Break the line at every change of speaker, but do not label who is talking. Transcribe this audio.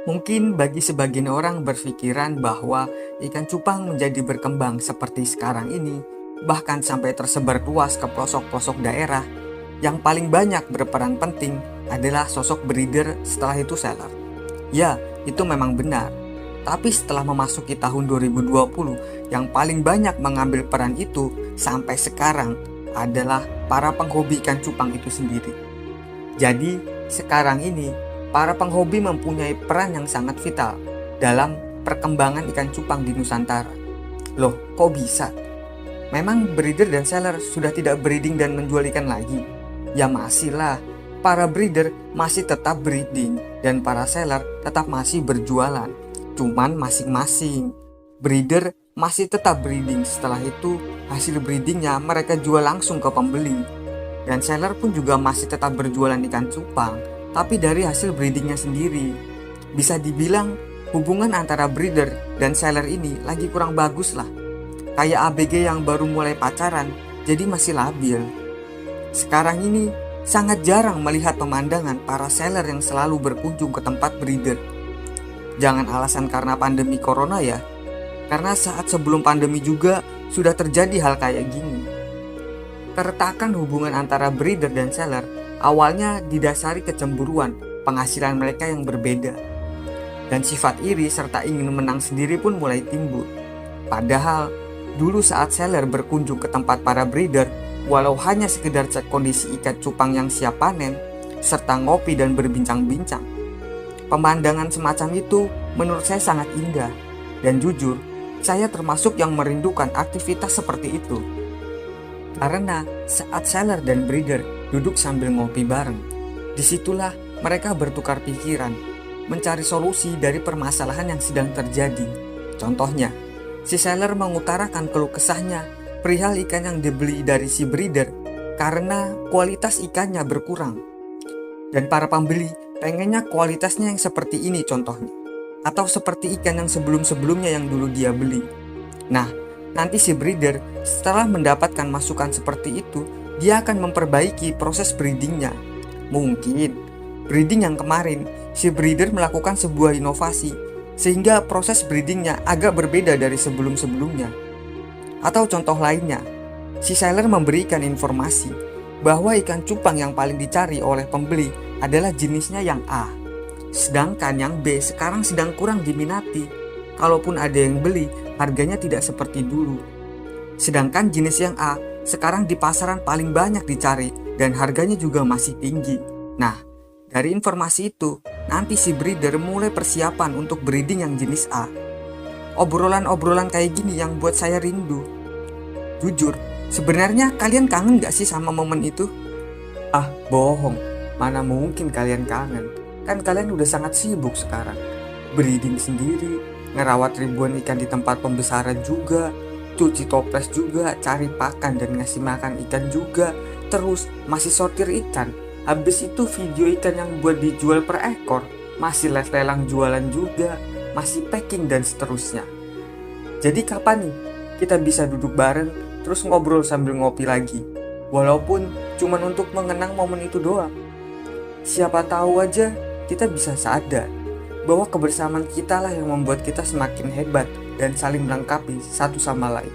Mungkin bagi sebagian orang berpikiran bahwa ikan cupang menjadi berkembang seperti sekarang ini, bahkan sampai tersebar luas ke pelosok-pelosok daerah, yang paling banyak berperan penting adalah sosok breeder, setelah itu seller. Ya, itu memang benar. Tapi setelah memasuki tahun 2020, yang paling banyak mengambil peran itu sampai sekarang adalah para penghobi ikan cupang itu sendiri. Jadi, sekarang ini para penghobi mempunyai peran yang sangat vital dalam perkembangan ikan cupang di Nusantara. Loh, kok bisa? Memang breeder dan seller sudah tidak breeding dan menjual ikan lagi? Ya masih lah, para breeder masih tetap breeding dan para seller tetap masih berjualan. Cuman masing-masing. Breeder masih tetap breeding, setelah itu hasil breedingnya mereka jual langsung ke pembeli. Dan seller pun juga masih tetap berjualan ikan cupang, tapi dari hasil breedingnya sendiri. Bisa dibilang hubungan antara breeder dan seller ini lagi kurang bagus lah. Kayak ABG yang baru mulai pacaran, jadi masih labil. Sekarang ini sangat jarang melihat pemandangan para seller yang selalu berkunjung ke tempat breeder. Jangan alasan karena pandemi corona ya, karena saat sebelum pandemi juga sudah terjadi hal kayak gini. Keretakan hubungan antara breeder dan seller awalnya didasari kecemburuan penghasilan mereka yang berbeda. Dan sifat iri serta ingin menang sendiri pun mulai timbul. Padahal, dulu saat seller berkunjung ke tempat para breeder, walau hanya sekedar cek kondisi ikan cupang yang siap panen, serta ngopi dan berbincang-bincang. Pemandangan semacam itu menurut saya sangat indah. Dan jujur, saya termasuk yang merindukan aktivitas seperti itu. Karena saat seller dan breeder duduk sambil ngopi bareng, disitulah mereka bertukar pikiran, mencari solusi dari permasalahan yang sedang terjadi. Contohnya, si seller mengutarakan keluh kesahnya perihal ikan yang dibeli dari si breeder karena kualitas ikannya berkurang. Dan para pembeli pengennya kualitasnya yang seperti ini contohnya, atau seperti ikan yang sebelum-sebelumnya yang dulu dia beli. Nah, nanti si breeder setelah mendapatkan masukan seperti itu, dia akan memperbaiki proses breedingnya. Mungkin breeding yang kemarin si breeder melakukan sebuah inovasi sehingga proses breedingnya agak berbeda dari sebelum-sebelumnya. Atau contoh lainnya, si seller memberikan informasi bahwa ikan cupang yang paling dicari oleh pembeli adalah jenisnya yang A, sedangkan yang B sekarang sedang kurang diminati. Kalaupun ada yang beli, harganya tidak seperti dulu. Sedangkan jenis yang A sekarang di pasaran paling banyak dicari dan harganya juga masih tinggi. Nah, dari informasi itu, nanti si breeder mulai persiapan untuk breeding yang jenis A. Obrolan-obrolan kayak gini yang buat saya rindu. Jujur, sebenarnya kalian kangen gak sih sama momen itu? Ah, bohong. Mana mungkin kalian kangen? Kan kalian udah sangat sibuk sekarang. Breeding sendiri, ngerawat ribuan ikan di tempat pembesaran juga, cuci toples juga, cari pakan dan ngasih makan ikan juga, terus masih sortir ikan. Habis itu video ikan yang buat dijual per ekor, masih live lelang jualan juga, masih packing dan seterusnya. Jadi kapan nih kita bisa duduk bareng terus ngobrol sambil ngopi lagi? Walaupun cuman untuk mengenang momen itu doang. Siapa tahu aja kita bisa sadar bahwa kebersamaan kita lah yang membuat kita semakin hebat dan saling melengkapi satu sama lain.